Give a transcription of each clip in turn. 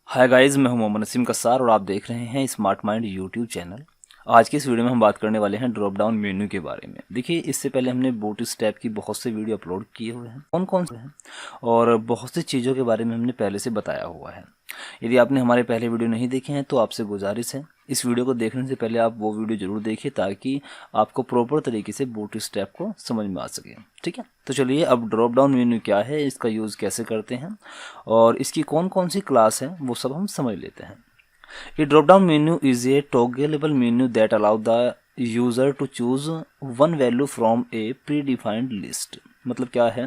Hi guys, मैं हूं मोहम्मद नसीम कस्सार और आप देख रहे हैं स्मार्ट माइंड यूट्यूब चैनल। आज के इस वीडियो में हम बात करने वाले हैं ड्रॉप डाउन मेन्यू के बारे में। देखिए, इससे पहले हमने बूटस्ट्रैप की बहुत से वीडियो अपलोड किए हुए हैं, कौन कौन से हैं, और बहुत सी चीज़ों के बारे में हमने पहले से बताया हुआ है। यदि आपने हमारे पहले वीडियो नहीं देखे हैं तो आपसे गुजारिश है, इस वीडियो को देखने से पहले आप वो वीडियो जरूर देखिए ताकि आपको प्रॉपर तरीके से बूटस्ट्रैप को समझ में आ सके। ठीक है, तो चलिए अब ड्रॉप डाउन मेन्यू क्या है, इसका यूज़ कैसे करते हैं और इसकी कौन कौन सी क्लास है वो सब हम समझ लेते हैं। A drop-down menu is a toggleable menu that allows the user to choose one value from a predefined list। मतलब क्या है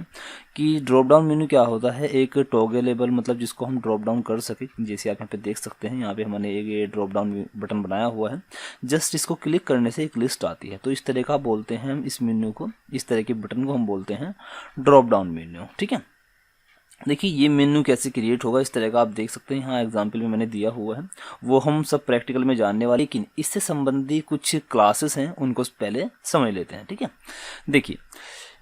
कि ड्रॉप डाउन मेन्यू क्या होता है, एक टॉगलेबल मतलब जिसको हम ड्रॉप डाउन कर सके। जैसे आप यहाँ पे देख सकते हैं, यहाँ पे हमने एक ड्रॉप डाउन बटन बनाया हुआ है, जस्ट इसको क्लिक करने से एक लिस्ट आती है। तो इस तरह का बोलते हैं हम इस मेन्यू को, इस तरह के बटन को हम बोलते हैं ड्रॉप डाउन मेन्यू। ठीक है, देखिए ये मेन्यू कैसे क्रिएट होगा, इस तरह का आप देख सकते हैं। यहाँ एग्जाम्पल में मैंने दिया हुआ है, वो हम सब प्रैक्टिकल में जानने वाले, लेकिन इससे संबंधित कुछ क्लासेस हैं उनको पहले समझ लेते हैं। ठीक है, देखिए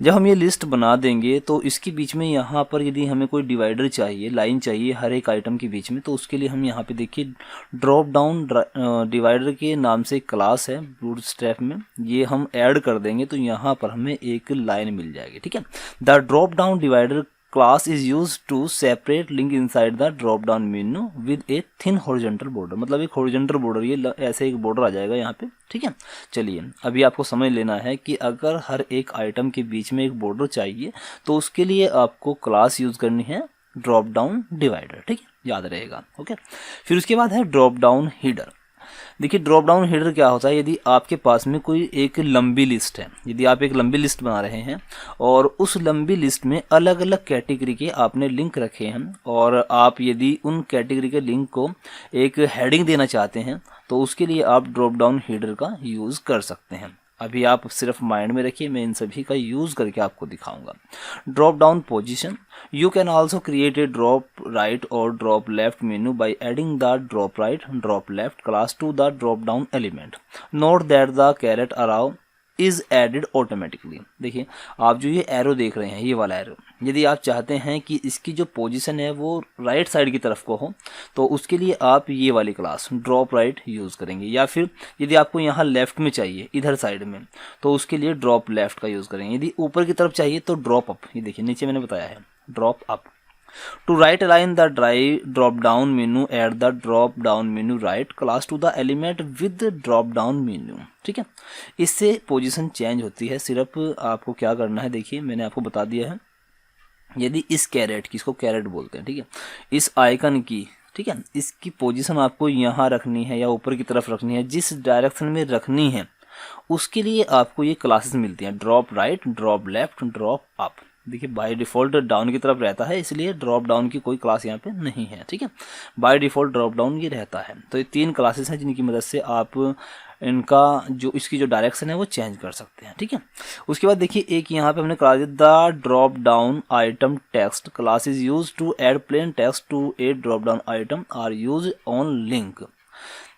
जब हम ये लिस्ट बना देंगे तो इसके बीच में यहाँ पर यदि हमें कोई डिवाइडर चाहिए, लाइन चाहिए हर एक आइटम के बीच में, तो उसके लिए हम यहाँ पे देखिए ड्रॉप डाउन डिवाइडर के नाम से एक क्लास है बूटस्ट्रैप में, ये हम ऐड कर देंगे तो यहाँ पर हमें एक लाइन मिल जाएगी। ठीक है, the drop down divider class is used to separate link inside the drop down menu with a thin horizontal border। मतलब एक horizontal border, ये ऐसे एक border आ जाएगा यहाँ पे। ठीक है, चलिए अभी आपको समझ लेना है कि अगर हर एक आइटम के बीच में एक border चाहिए तो उसके लिए आपको क्लास यूज करनी है ड्रॉप डाउन डिवाइडर। ठीक है, याद रहेगा। ओके, फिर उसके बाद है ड्रॉप डाउन हीडर। देखिए ड्रॉप डाउन हेडर क्या होता है, यदि आपके पास में कोई एक लंबी लिस्ट है, यदि आप एक लंबी लिस्ट बना रहे हैं और उस लंबी लिस्ट में अलग अलग कैटेगरी के आपने लिंक रखे हैं और आप यदि उन कैटेगरी के लिंक को एक हेडिंग देना चाहते हैं तो उसके लिए आप ड्रॉप डाउन हेडर का यूज़ कर सकते हैं। अभी आप सिर्फ माइंड में रखिए, मैं इन सभी का यूज़ करके आपको दिखाऊंगा। Drop down position, you can also create a drop right और drop left menu by adding the drop right drop left class to the drop down element. Note that the caret arrow is added automatically. देखिए आप जो ये arrow देख रहे हैं, ये वाला एरो, यदि आप चाहते हैं कि इसकी जो पोजीशन है वो राइट साइड की तरफ को हो तो उसके लिए आप ये वाली क्लास ड्रॉप राइट यूज़ करेंगे, या फिर यदि आपको यहाँ लेफ्ट में चाहिए इधर साइड में तो उसके लिए ड्रॉप लेफ्ट का यूज़ करेंगे। यदि ऊपर की तरफ चाहिए तो ड्रॉप अप, ये देखिए नीचे मैंने बताया है drop up. To right align the drop down menu, add the drop down menu right class to the element with the drop down menu। ठीक है, इससे पोजीशन चेंज होती है। सिर्फ आपको क्या करना है, देखिए मैंने आपको बता दिया है, यदि इस कैरेट की, इसको कैरेट बोलते हैं, ठीक है, इस आइकन की, ठीक है, इसकी पोजीशन आपको यहाँ रखनी है या ऊपर की तरफ रखनी है, जिस डायरेक्शन में रखनी है उसके लिए आपको ये क्लासेस मिलती हैं, drop right drop left drop up. देखिए बाय डिफ़ॉल्ट डाउन की तरफ रहता है, इसलिए ड्रॉप डाउन की कोई क्लास यहाँ पे नहीं है। ठीक है, बाय डिफ़ॉल्ट ड्रॉप डाउन ये रहता है। तो ये तीन क्लासेस हैं जिनकी मदद से आप इनका जो इसकी जो डायरेक्शन है वो चेंज कर सकते हैं। ठीक है, उसके बाद देखिए एक यहाँ पे हमने क्लास दिया the drop down item text class is use to add plain text to a drop down item are use on link.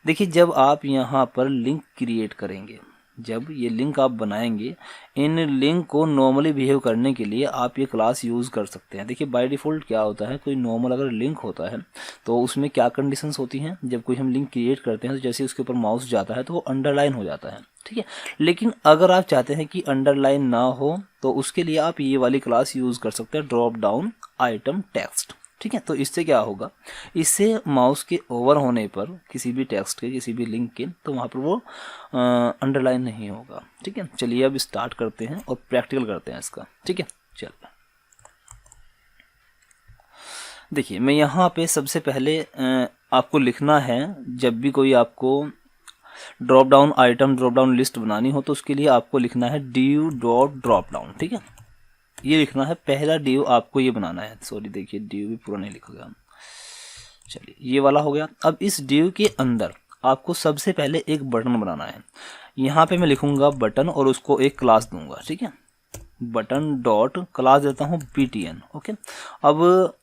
देखिए जब आप यहाँ पर लिंक क्रिएट करेंगे, जब ये लिंक आप बनाएंगे, इन लिंक को नॉर्मली बिहेव करने के लिए आप ये क्लास यूज़ कर सकते हैं। देखिए बाय डिफ़ॉल्ट क्या होता है, कोई नॉर्मल अगर लिंक होता है तो उसमें क्या कंडीशंस होती हैं, जब कोई हम लिंक क्रिएट करते हैं तो जैसे उसके ऊपर माउस जाता है तो वो अंडरलाइन हो जाता है। ठीक है, लेकिन अगर आप चाहते हैं कि अंडरलाइन ना हो तो उसके लिए आप ये वाली क्लास यूज़ कर सकते हैं ड्रॉप डाउन आइटम टेक्स्ट। ठीक है, तो इससे क्या होगा, इससे माउस के ओवर होने पर किसी भी टेक्स्ट के, किसी भी लिंक के, तो वहाँ पर वो अंडरलाइन नहीं होगा। ठीक है, चलिए अब स्टार्ट करते हैं और प्रैक्टिकल करते हैं इसका। ठीक है, चलिए देखिए मैं यहाँ पे सबसे पहले आपको लिखना है, जब भी कोई आपको drop down item drop down list बनानी हो तो उसके लिए आपको लिखना है div डॉट ड्रॉप डाउन। ठीक है, ये लिखना है, पहला div आपको ये बनाना है। सॉरी देखिए div भी पूरा नहीं लिखा गया। चलिए ये वाला हो गया। अब इस div के अंदर आपको सबसे पहले एक बटन बनाना है। यहाँ पे मैं लिखूंगा बटन और उसको एक क्लास दूंगा। ठीक है, बटन डॉट क्लास देता हूँ btn। ओके, अब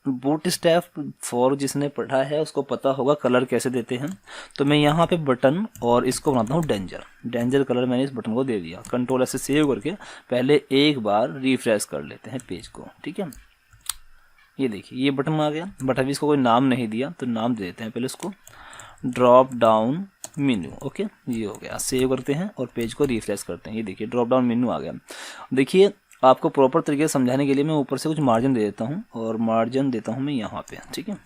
बूटस्ट्रैप फॉर जिसने पढ़ा है उसको पता होगा कलर कैसे देते हैं, तो मैं यहाँ पे बटन और इसको बनाता हूँ डेंजर कलर मैंने इस बटन को दे दिया। कंट्रोल ऐसे सेव करके पहले एक बार रिफ्रेश कर लेते हैं पेज को। ठीक है, ये देखिए ये बटन आ गया, बट अभी इसको कोई नाम नहीं दिया तो नाम दे देते हैं पहले इसको, ड्रॉप डाउन मेन्यू। ओके, ये हो गया। सेव करते हैं और पेज को रिफ्रेश करते हैं। ये देखिए ड्रॉप डाउन मेन्यू आ गया। देखिए आपको प्रॉपर तरीके से समझाने के लिए मैं ऊपर से कुछ मार्जिन दे देता हूँ, और मार्जिन देता हूँ मैं यहाँ पे, ठीक है।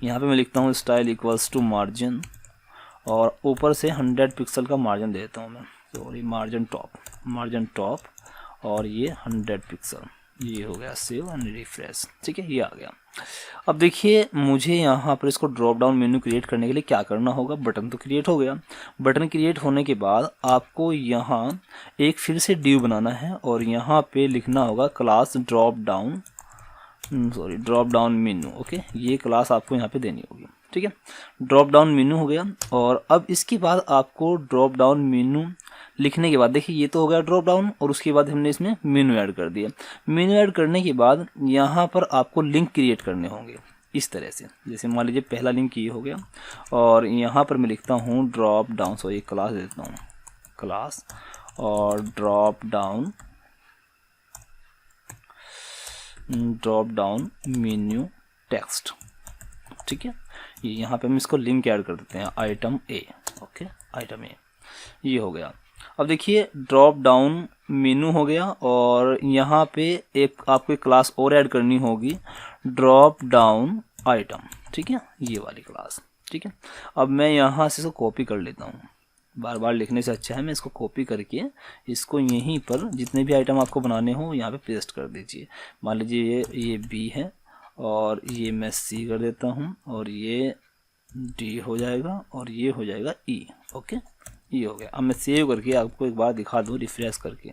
यहाँ पे मैं लिखता हूँ स्टाइल इक्वल्स टू मार्जिन, और ऊपर से 100 पिक्सल का मार्जिन दे देता हूँ मैं, सॉरी मार्जिन टॉप, और ये 100 पिक्सल। ये हो गया सेव एंड रिफ्रेश, ठीक है, ये आ गया। अब देखिए मुझे यहाँ पर इसको ड्रॉप डाउन मेन्यू क्रिएट करने के लिए क्या करना होगा। बटन तो क्रिएट हो गया। बटन क्रिएट होने के बाद आपको यहाँ एक फिर से डिव बनाना है, और यहाँ पे लिखना होगा class drop down menu. Okay, ये क्लास आपको यहाँ पे देनी होगी, ठीक है। ड्रॉप डाउन मेन्यू हो गया। और अब इसके बाद आपको ड्रॉप डाउन मेन्यू लिखने के बाद, देखिए ये तो हो गया ड्रॉप डाउन, और उसके बाद हमने इसमें मेन्यू ऐड कर दिया। मेन्यू ऐड करने के बाद यहाँ पर आपको लिंक क्रिएट करने होंगे इस तरह से। जैसे मान लीजिए पहला लिंक ये हो गया, और यहाँ पर मैं लिखता हूँ ड्रॉप डाउन, सॉरी क्लास देता हूँ क्लास, और ड्रॉप डाउन मेन्यू टेक्स्ट, ठीक है। ये यहाँ पे हम इसको लिंक ऐड कर देते हैं आइटम ए। ओके, आइटम ए, ये हो गया। अब देखिए ड्रॉप डाउन मेनू हो गया, और यहाँ पे एक आपको क्लास और ऐड करनी होगी, ड्रॉप डाउन आइटम, ठीक है, ये वाली क्लास, ठीक है। अब मैं यहाँ से इसको कॉपी कर लेता हूँ, बार बार लिखने से अच्छा है मैं इसको कॉपी करके इसको यहीं पर जितने भी आइटम आपको बनाने हो यहाँ पे पेस्ट कर दीजिए। मान लीजिए ये बी है, और ये मैं सी कर देता हूँ, और ये डी हो जाएगा, और ये हो जाएगा ई। ओके, ये हो गया। अब मैं सेव करके आपको एक बार दिखा दूँ रिफ्रेश करके।